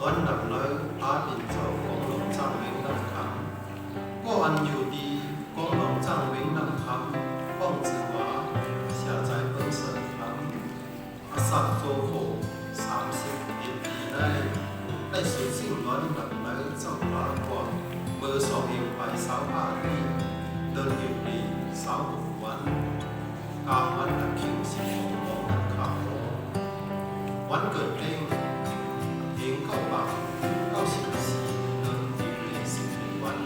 đón đập nơi á bình châu công lòng trang vĩnh năm khám có ăn nhiều đi công lòng trang vĩnh năm khám phong tử hóa xả trái phương sơn khám sắp châu khổ 30 ปีได้สูญสิ้นร้อนดับเนื้อเจ้าปลากว่าเบอร์สองเองไปสาวผ้าดีเดินอยู่ดีสาวบุกวันกาวันตะคิวสิบหกโมงข่าววันเกิดเองเข้าปาก94เดินอยู่ดี10วัน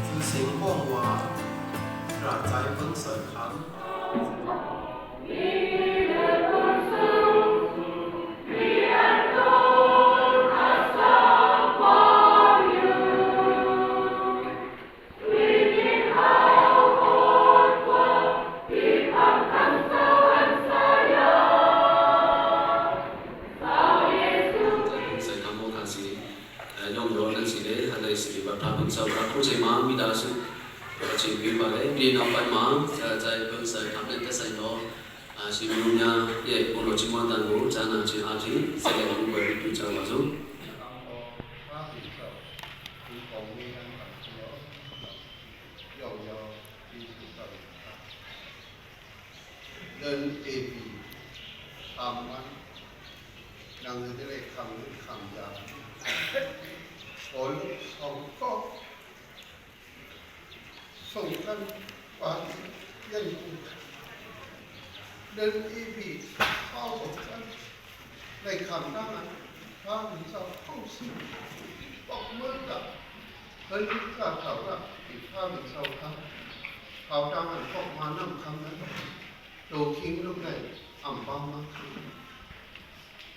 คือเสียงห้องว่าตราใจเพิ่งเสริมครั้งပြည်နောက်ပိုင်းမှာဆရာใจเพิ่งเสริมทำတဲ့သက်ဆိုင်သောရှင်လူများရဲ့ဘုလိုကြီးမွန်တန်ကိုဈာနာခြင်းအပြင်ဆက်လက်လုပ်ဝယ်ပြုကြပါစို့เดินเอพีตามวันดังที่เรียกคำยาวผลสองก็ส่งกันไปยันเดินอีพีเข้ากันในคำนั้นพระมิตรเข้าสู่บอกเมื่อกับเฮ้ยกับเขาว่าอีกพระมิตรครับเขาดังอันพอกมานั่งคำนั้นโดคิงลูกเลยอ่ำบ้ามาก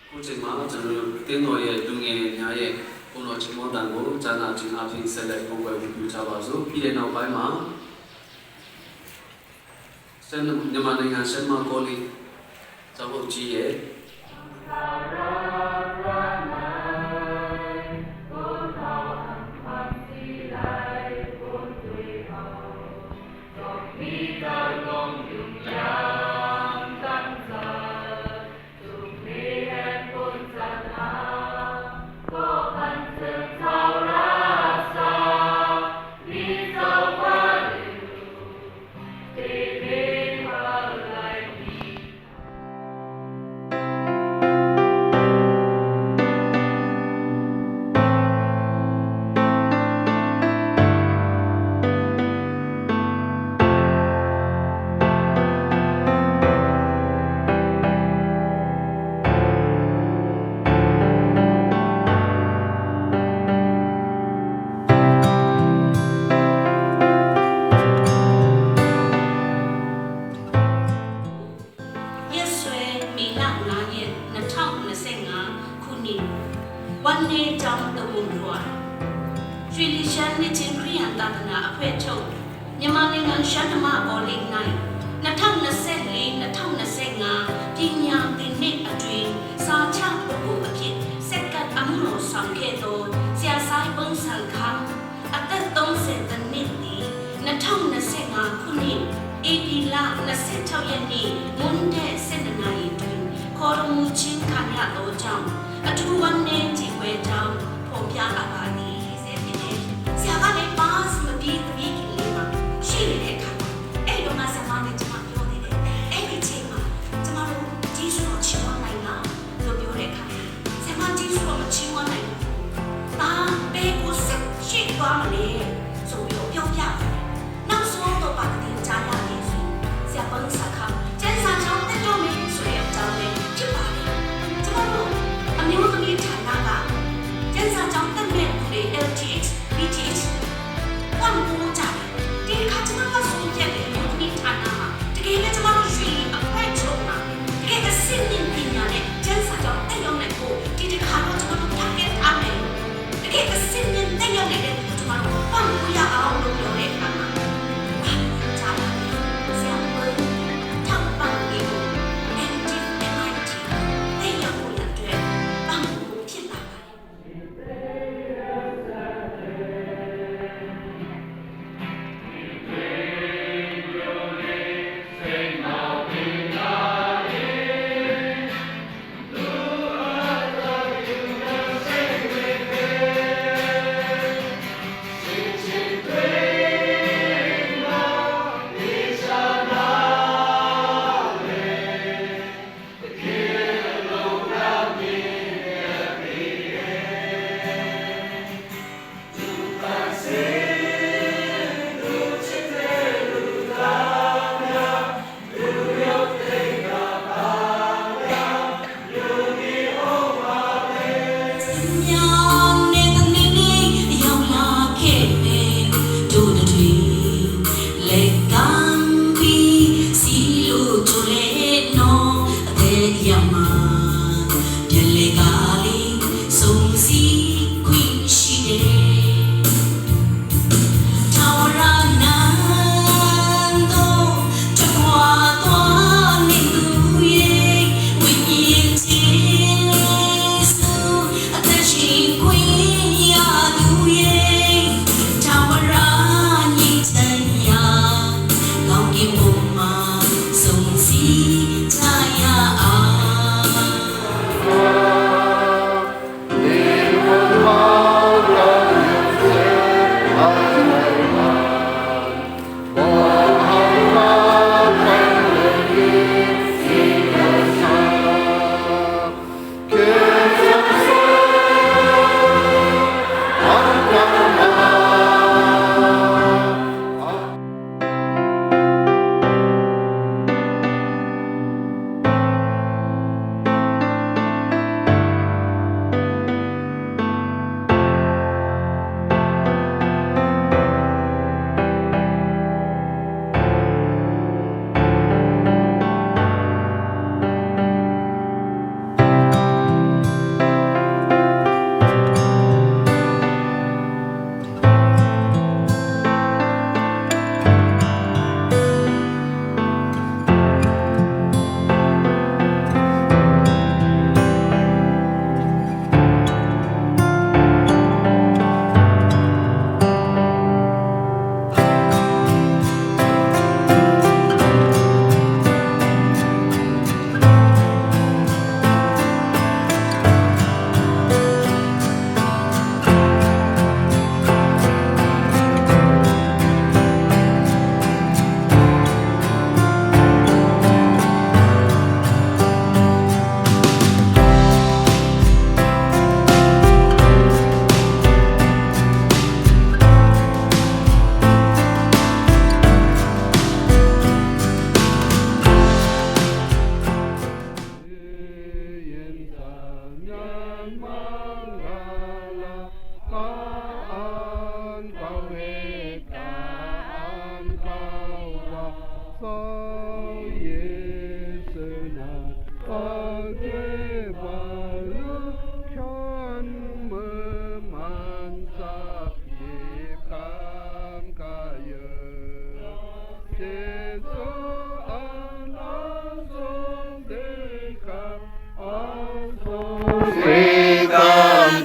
ခုချိန်မှာကျွန်တော်တို့တင်းတော်ရဲ့လူငယ်များရဲ့ဘုံတော်ချီးမွမ်းတန်ကိုဈာနာခြင်းအပြင်ဆက်လက်လုပ်ဝယ်ပြုကြပါစို့ပြီးတဲ့နောက်ပိုင်းမှာမြန်မာနိုင်ငံဆက်မကောလီကျောင်းကြီးရဲ့วันนี้จำตะวันรัวช่วยดิฉันในเชิงครียนตาตนาอภัยโชคမြန်မာနိုင်ငံရှမ်းဓမ္မဘောလိနိုင်2024 2025ပညာသင်နှစ်အတွင်းစာချပုဂ္ဂိုလ်အဖြစ်စက္ကန့်အမှုတော်ဆောင်ခဲ့သောဆရာဆိုင်ပုံစံခန်းအသက်30နှစ်ဒီ2025ခုနှစ်ဧပြီလ26ရက်နေ့မွန်းတဲ့7နာရီတွင်ခေါ်တော်မူခြင်းခံရသောကြောင့်အထူးဝမ်းနည်းကြေကွဲကြောင်းဖော်ပြအပ်ပါသည်ဆက်ဖြစ်တယ်ဆရာကလည်းပါစမပြေတပည့်ကြီးလေးမှာရှိနေတဲ့အခါအဲ့တော့ငါဆရာမနဲ့ကျွန်မပြောသေးတယ်အဲ့ဒီချိန်မှာကျွန်မတို့ကြီးစုတော်ချီးမွမ်းနိုင်လားလို့ပြောတဲ့အခါဆရာမကြီးစုတော်မချီးမွမ်းနိုင်ဘူးဒါပေကိုဆက်ရှိသွားမလဲဆိုပြီးပြောပြတယ်နောက်ဆုံးတော့ပါတဲ့ကြားရတယ်ဆိုဆရာပုံစံခါကျန်းစာချောင်းတက်တော့မယ်ဆိုတဲ့အကြောင်းလေးဖြစ်ပါတယ်ကျွန်တော်တို့အမျိုးသမီးဌာနကကျန်းစာချောင်းတက်မဲ့လူတွေ LTH BTH ဝန်ကိုကြတယ်ဒီခါကျွန်တော်ကဆိုပြတဲ့အမျိုးသမီးဌာနမှာတကယ်လည်းကျွန်တော်တို့ရွှေအဖက်ချုံတာတကယ်အစစ်နဲ့ပညာနဲ့ကျန်းစာချောင်းတက်ရောက်နိုင်ဖို့ဒီတစ်ခါတော့ကျွန်တော်တို့ target ထားမယ်တကယ်အစစ်နဲ့တက်ရောက်နိုင်တဲ့ကျွန်တော်တို့ဝန်ကိုရအောင်လုပ်လို့တဲ့အခါမှာ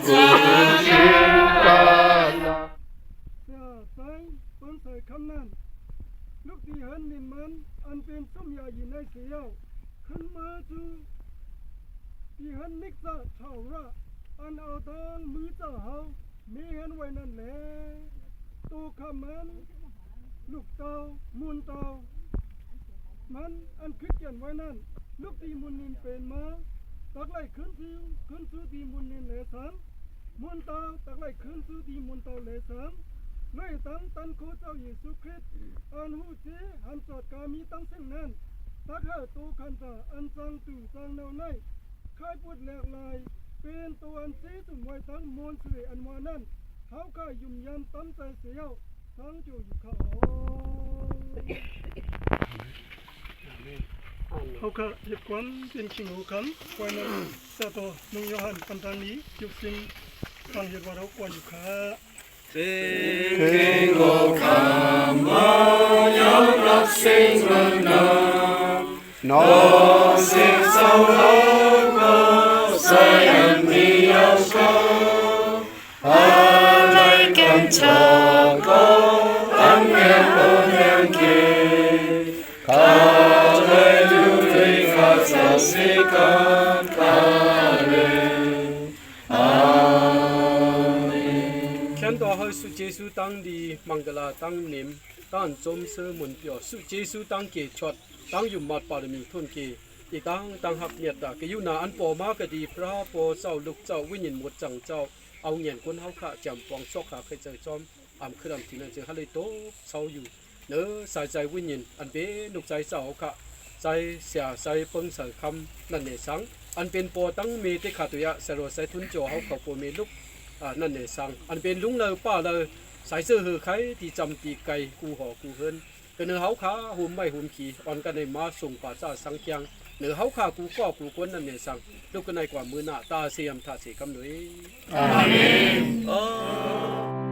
ใส่เปิ้นใส่คำนั้นลูกที่เห็นนี่มันอันเป็นส้มยาอยู่ในเสียวขึ้นมาจูที่เห็นนิกซะเท่าระอันเอาทางมือเจ้าเฮามีเห็นไว้นั่นแหละตัวข้ามันลูกเต่ามูลเต่ามันอันคิดเขียนไว้นั่นลูกที่มุนนินเป็นมาตักไล่ขึ้นสู่ที่มุนนินเหลสามมุนเต่าตักไล่ขึ้นสู่ที่มุนเต่าเหลสามเลยตั้งตันโคเจ้าเยซูคริสต์อันหูเจหันจอดกามีตั้งสิ่งนั้นตักให้ตัวขันตาอันจังตู่จังแนวในคายปุดแหลกลายเป็นตัวอันเจตุ่มไว้ทั้งมวลเสวยอันวานั้นเขาก็ยุ่มยันตั้งใจเสียวทั้งจู่อยู่เขาเขาก็เหตุความเป็นชิงหูคำไว้นั้นแต่ตัวนุ่งยหันปันทางนี้ยุบสิ่งฟังเหตุว่าเราควรอยู่ค่ะ King of Kama, young love sings the now. No sings so hard, say and me of God. I can talk, I'm your king. Hallelujah, cause I see God calling. 看到好是耶稣当的孟加拉当年当中是门表是耶稣当给出当อยู่มัดปารมีทุนเกอีตั้งหักเนี่ยตาก็อยู่นาอันปอมากดีพระปอเจ้าลูกเจ้าวิญญาณหมดจังเจ้าเอาเงินคนเฮาขะจำปองซอกขาเคยเจอจอมอ่ำคือดำที่นั่นเจอฮะเลยโตเศร้าอยู่เนื้อสายใจวิญญาณอันเป็นลูกใจเจ้าขะใจเสียใจเปิ้งใส่คำนั่นเนี่ยสังอันเป็นปอตั้งมีที่ขาตัวยะเสรใส่ทุนจ่อเฮาเขาปอมีลูกนั่นเนี่ยสังอันเป็นลุงเลยป้าเลยสายเสื้อหือไข่ที่จำตีไก่กูห่อกูเฮินก็เนื้อเฮาขาหุ่มไม่หุ่มขี่อ่อนกันในมาส่งป่าจ้าสังเคียงเนื้อเฮาขากูก็กูกวนนั่นเนี่ยสังลูกกันในกว่ามือหน้าตาเสียมท่าเสียกำหนวยอาเมน